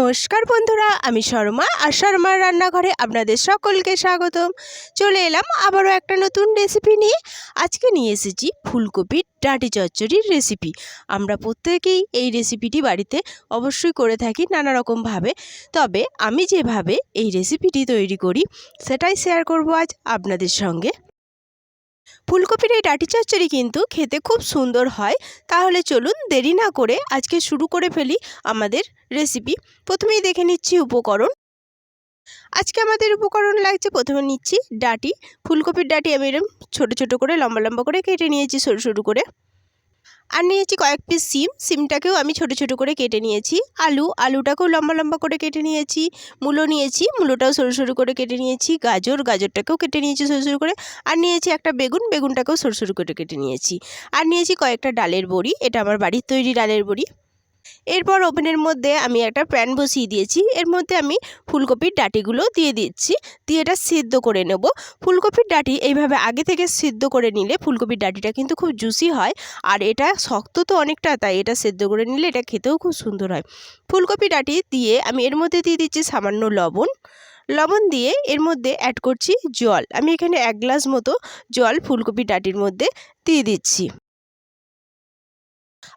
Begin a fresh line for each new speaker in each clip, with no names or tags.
নমস্কার বন্ধুরা, আমি শর্মা আর শর্মার রান্নাঘরে আপনাদের সকলকে স্বাগতম। চলে এলাম আবারও একটা নতুন রেসিপি নিয়ে। আজকে নিয়ে এসেছি ফুলকপির ডাঁটি চচ্চড়ির রেসিপি। আমরা প্রত্যেকেই এই রেসিপিটি বাড়িতে অবশ্যই করে থাকি নানা রকমভাবে, তবে আমি যেভাবে এই রেসিপিটি তৈরি করি সেটাই শেয়ার করব আজ আপনাদের সঙ্গে। ফুলকপির এই ডাঁটি চচ্চড়ি কিন্তু খেতে খুব সুন্দর হয়। তাহলে চলুন দেরি না করে আজকে শুরু করে ফেলি আমাদের রেসিপি। প্রথমেই দেখে নিচ্ছি উপকরণ। আজকে আমাদের উপকরণ লাগছে, প্রথমে নিচ্ছি ডাঁটি। ফুলকপির ডাঁটি আমি এরকম ছোটো ছোটো করে লম্বা লম্বা করে কেটে নিয়েছি সরু সরু করে। আর নিয়েছি কয়েক পিস সিমটাকেও আমি ছোটো ছোটো করে কেটে নিয়েছি। আলুটাকেও লম্বা লম্বা করে কেটে নিয়েছি। নিয়েছি, মূলোটাও সরু সরু করে কেটে নিয়েছি। গাজরটাকেও কেটে নিয়েছি সরু সরু করে। আর নিয়েছি একটা বেগুনটাকেও সরু সরু করে কেটে নিয়েছি। আর নিয়েছি কয়েকটা ডালের বড়ি, এটা আমার বাড়ির তৈরি ডালের বড়ি। এরপর ওভেনের মধ্যে আমি একটা প্যান বসিয়ে দিয়েছি। এর মধ্যে আমি ফুলকপির ডাঁটিগুলো দিয়ে দিচ্ছি, দিয়ে এটা সিদ্ধ করে নেব। ফুলকপির ডাঁটি এইভাবে আগে থেকে সিদ্ধ করে নিলে ফুলকপির ডাঁটিটা কিন্তু খুব জুসি হয়, আর এটা শক্ত তো অনেকটা, তাই এটা সিদ্ধ করে নিলে এটা খেতেও খুব সুন্দর হয়। ফুলকপি ডাঁটি দিয়ে আমি এর মধ্যে দিয়ে দিচ্ছি সামান্য লবণ দিয়ে এর মধ্যে অ্যাড করছি জল। আমি এখানে 1 গ্লাস মতো জল ফুলকপি ডাঁটির মধ্যে দিয়ে দিচ্ছি।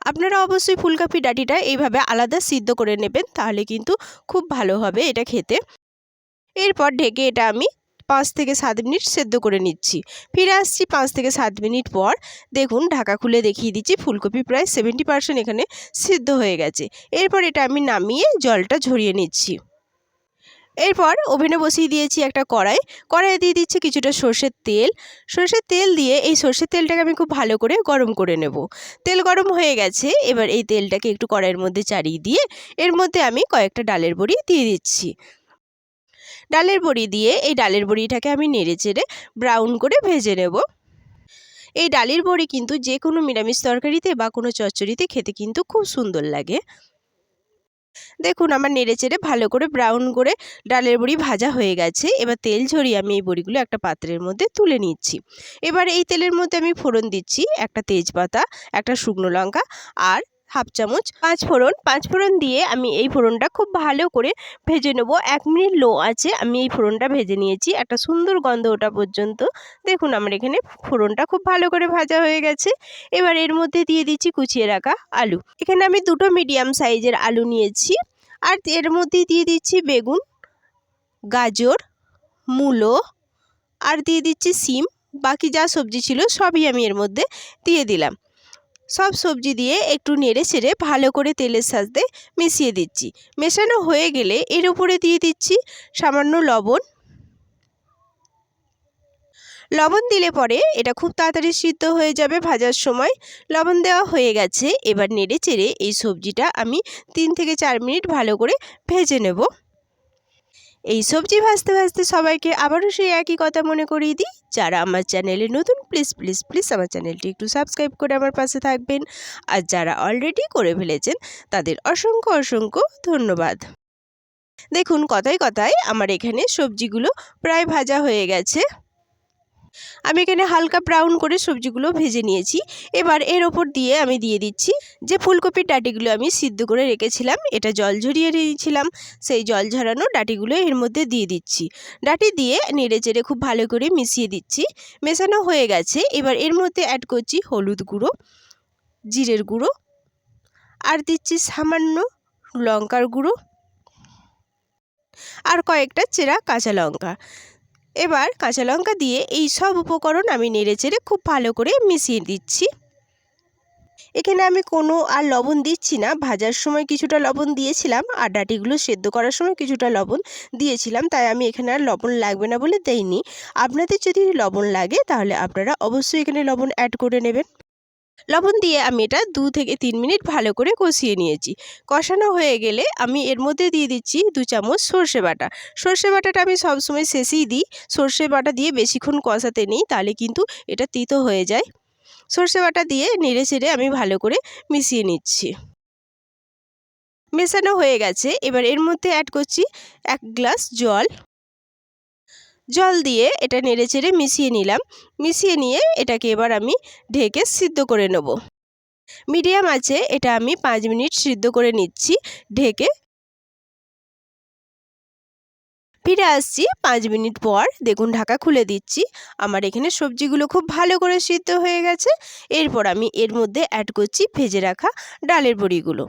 আপনারা অবশ্যই ফুলকপি ডাঁটিটা এইভাবে আলাদা সিদ্ধ করে নেবেন, তাহলে কিন্তু খুব ভালো হবে এটা খেতে। এরপর ঢেকে এটা আমি 5 থেকে 7 মিনিট সেদ্ধ করে নিচ্ছি। ফিরে আসছি 5 থেকে 7 মিনিট পর। দেখুন ঢাকা খুলে দেখিয়ে দিচ্ছি, ফুলকপি প্রায় 70% এখানে সিদ্ধ হয়ে গেছে। এরপর এটা আমি নামিয়ে জলটা ঝরিয়ে নিচ্ছি। এরপর ওভেনে বসিয়ে দিয়েছি একটা কড়াইয়ে দিয়ে দিচ্ছি কিছুটা সর্ষের তেল দিয়ে এই সর্ষের তেলটাকে আমি খুব ভালো করে গরম করে নেব। তেল গরম হয়ে গেছে, এবার এই তেলটাকে একটু কড়াইয়ের মধ্যে চাড়িয়ে দিয়ে এর মধ্যে আমি কয়েকটা ডালের বড়ি দিয়ে দিচ্ছি। ডালের বড়ি দিয়ে এই ডালের বড়িটাকে আমি নেড়ে চেড়ে ব্রাউন করে ভেজে নেব। এই ডালের বড়ি কিন্তু যে কোনো নিরামিষ তরকারিতে বা কোনো চচ্চড়িতে খেতে কিন্তু খুব সুন্দর লাগে। দেখুন আমার নেড়েচেড়ে ভালো করে ব্রাউন করে ডালের বড়ি ভাজা হয়ে গেছে। এবার তেল ঝরিয়ে আমি এই বড়িগুলো একটা পাত্রের মধ্যে তুলে নিচ্ছি। এবার এই তেলের মধ্যে আমি ফোড়ন দিচ্ছি একটা তেজপাতা, একটা শুকনো লঙ্কা আর হাফ চামচ পাঁচফোড়ন দিয়ে আমি এই ফোড়নটা খুব ভালো করে ভেজে নেব। 1 মিনিট লো আছে আমি এই ফোড়নটা ভেজে নিয়েছি একটা সুন্দর গন্ধ ওঠা পর্যন্ত। দেখুন আমার এখানে ফোড়নটা খুব ভালো করে ভাজা হয়ে গেছে। এবার এর মধ্যে দিয়ে দিচ্ছি কুচিয়ে রাখা আলু। এখানে আমি 2টো মিডিয়াম সাইজের আলু নিয়েছি। আর এর মধ্যে দিয়ে দিচ্ছি বেগুন, গাজর, মূলো আর দিয়ে দিচ্ছি সিম। বাকি যা সবজি ছিল সবই আমি এর মধ্যে দিয়ে দিলাম। সব সবজি দিয়ে একটু নেড়ে চেড়ে ভালো করে তেলের সাথে মিশিয়ে দিচ্ছি। মেশানো হয়ে গেলে এর উপরে দিয়ে দিচ্ছি সামান্য লবণ দিলে পরে এটা খুব তাড়াতাড়ি সিদ্ধ হয়ে যাবে ভাজার সময়। লবণ দেওয়া হয়ে গেছে, এবার নেড়ে চেড়ে এই সবজিটা আমি 3 থেকে 4 মিনিট ভালো করে ভেজে নেব। এই সবজি ভাজতে ভাজতে সবাইকে আবারও সেই একই কথা মনে করিয়ে দিই, যারা আমার চ্যানেলে নতুন প্লিজ প্লিজ প্লিজ আমার চ্যানেলটি একটু সাবস্ক্রাইব করে আমার পাশে থাকবেন, আর যারা অলরেডি করে ফেলেছেন তাদের অসংখ্য অসংখ্য ধন্যবাদ। দেখুন কথায় কথায় আমার এখানে সবজিগুলো প্রায় ভাজা হয়ে গেছে। আমি এখানে হালকা ব্রাউন করে সবজিগুলো ভেজে নিয়েছি। এবার এর ওপর দিয়ে আমি দিয়ে দিচ্ছি যে ফুলকপির ডাঁটিগুলো আমি সিদ্ধ করে রেখেছিলাম, এটা জল ঝরিয়ে দিয়েছিলাম, সেই জল ঝরানো ডাঁটিগুলো এর মধ্যে দিয়ে দিচ্ছি। ডাঁটি দিয়ে নেড়ে চেড়ে খুব ভালো করে মিশিয়ে দিচ্ছি। মেশানো হয়ে গেছে, এবার এর মধ্যে অ্যাড করছি হলুদ গুঁড়ো, জিরের গুঁড়ো আর দিচ্ছি সামান্য লঙ্কার গুঁড়ো আর কয়েকটা চেরা কাঁচা লঙ্কা। এবার কাঁচা লঙ্কা দিয়ে এই সব উপকরণ আমি নেড়েচেড়ে খুব ভালো করে মিশিয়ে দিচ্ছি। এখানে আমি কোনো আর লবণ দিচ্ছি না, ভাজার সময় কিছুটা লবণ দিয়েছিলাম আর ডাঁটিগুলো সেদ্ধ করার সময় কিছুটা লবণ দিয়েছিলাম, তাই আমি এখানে আর লবণ লাগবে না বলে দেইনি। আপনাদের যদি লবণ লাগে তাহলে আপনারা অবশ্যই এখানে লবণ অ্যাড করে নেবেন। লবণ দিয়ে আমি এটা 2 থেকে 3 মিনিট ভালো করে কষিয়ে নিয়েছি। কষানো হয়ে গেলে আমি এর মধ্যে দিয়ে দিচ্ছি 2 চামচ সর্ষে বাটা। সর্ষে বাটাটা আমি সবসময় শেষেই দিই। সর্ষে বাটা দিয়ে বেশিক্ষণ কষাতে নেই, তাহলে কিন্তু এটা তিতো হয়ে যায়। সর্ষে বাটা দিয়ে নেড়ে চেড়ে আমি ভালো করে মিশিয়ে নিচ্ছি। মেশানো হয়ে গেছে, এবার এর মধ্যে অ্যাড করছি 1 গ্লাস জল দিয়ে এটা নেড়ে চেড়ে মিশিয়ে নিলাম। মিশিয়ে নিয়ে এটাকে এবার আমি ঢেকে সিদ্ধ করে নেব। মিডিয়াম আঁচে এটা আমি 5 মিনিট সিদ্ধ করে নিচ্ছি ঢেকে। ফিরে আসছি 5 মিনিট পর। দেখুন ঢাকা খুলে দিচ্ছি। আমার এখানে সবজিগুলো খুব ভালো করে সিদ্ধ হয়ে গেছে। এরপর আমি এর মধ্যে অ্যাড করছি ভেজে রাখা ডালের বড়িগুলো।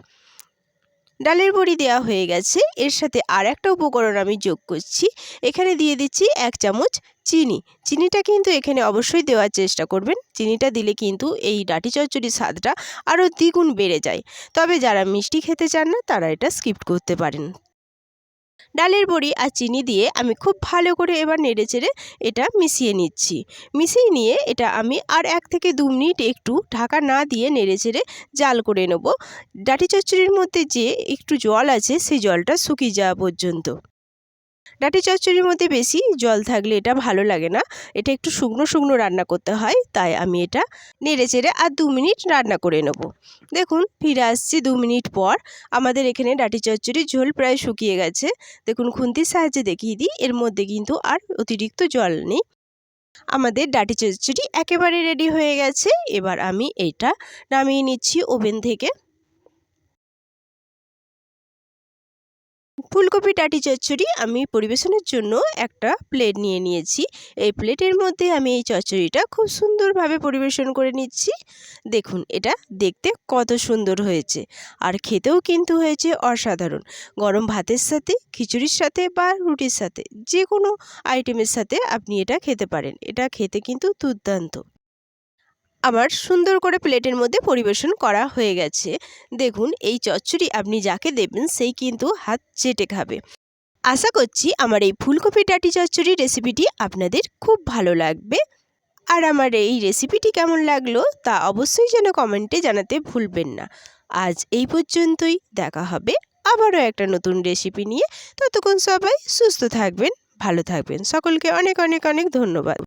ডালের বড়ি দেওয়া হয়ে গেছে। এর সাথে আর একটা উপকরণ আমি যোগ করছি। এখানে দিয়ে দিচ্ছি 1 চামচ চিনি। চিনিটা কিন্তু এখানে অবশ্যই দেওয়ার চেষ্টা করবেন। চিনিটা দিলে কিন্তু এই ডাঁটি চচ্চড়ির স্বাদটা আরও দ্বিগুণ বেড়ে যায়। তবে যারা মিষ্টি খেতে চান না তারা এটা স্কিপ করতে পারেন। ডালের বড়ি আর চিনি দিয়ে আমি খুব ভালো করে এবার নেড়েচেড়ে এটা মিশিয়ে নিচ্ছি। মিশিয়ে নিয়ে এটা আমি আর 1 থেকে 2 মিনিট একটু ঢাকা না দিয়ে নেড়েচেড়ে জাল করে নেব। ডাঁটি চচ্চড়ির মধ্যে যে একটু জল আছে সেই জলটা শুকিয়ে যাওয়া পর্যন্ত। ডাঁটি চচ্চড়ির মধ্যে বেশি জল থাকলে এটা ভালো লাগে না। এটা একটু শুকনো শুকনো রান্না করতে হয়, তাই আমি এটা নেড়েচেড়ে আর 2 মিনিট রান্না করে নেব। দেখুন ফিরে আসছি 2 মিনিট পর। আমাদের এখানে ডাঁটি চচ্চড়ির ঝোল প্রায় শুকিয়ে গেছে। দেখুন খুন্তির সাহায্যে দেখিয়ে দিই, এর মধ্যে কিন্তু আর অতিরিক্ত জল নেই। আমাদের ডাঁটি চচ্চড়ি একেবারে রেডি হয়ে গেছে। এবার আমি এটা নামিয়ে নিচ্ছি ওভেন থেকে। ফুলকপি ডাঁটি চচ্চড়ি আমি পরিবেশনের জন্য একটা প্লেট নিয়ে নিয়েছি। এই প্লেটের মধ্যে আমি এই চচ্চড়িটা খুব সুন্দরভাবে পরিবেশন করে নিচ্ছি। দেখুন এটা দেখতে কত সুন্দর হয়েছে, আর খেতেও কিন্তু হয়েছে অসাধারণ। গরম ভাতের সাথে, খিচুড়ির সাথে বা রুটির সাথে যে কোনো আইটেমের সাথে আপনি এটা খেতে পারেন। এটা খেতে কিন্তু দুর্দান্ত। আমার সুন্দর করে প্লেটের মধ্যে পরিবেশন করা হয়ে গেছে। দেখুন এই চচ্চড়ি আপনি যাকে দেবেন সেই কিন্তু হাত চেটে খাবে। আশা করছি আমার এই ফুলকপি ডাঁটি চচ্চড়ি রেসিপিটি আপনাদের খুব ভালো লাগবে। আর আমার এই রেসিপিটি কেমন লাগলো তা অবশ্যই যেন কমেন্টে জানাতে ভুলবেন না। আজ এই পর্যন্তই, দেখা হবে আবারও একটা নতুন রেসিপি নিয়ে। ততক্ষণ সবাই সুস্থ থাকবেন, ভালো থাকবেন। সকলকে অনেক অনেক অনেক ধন্যবাদ।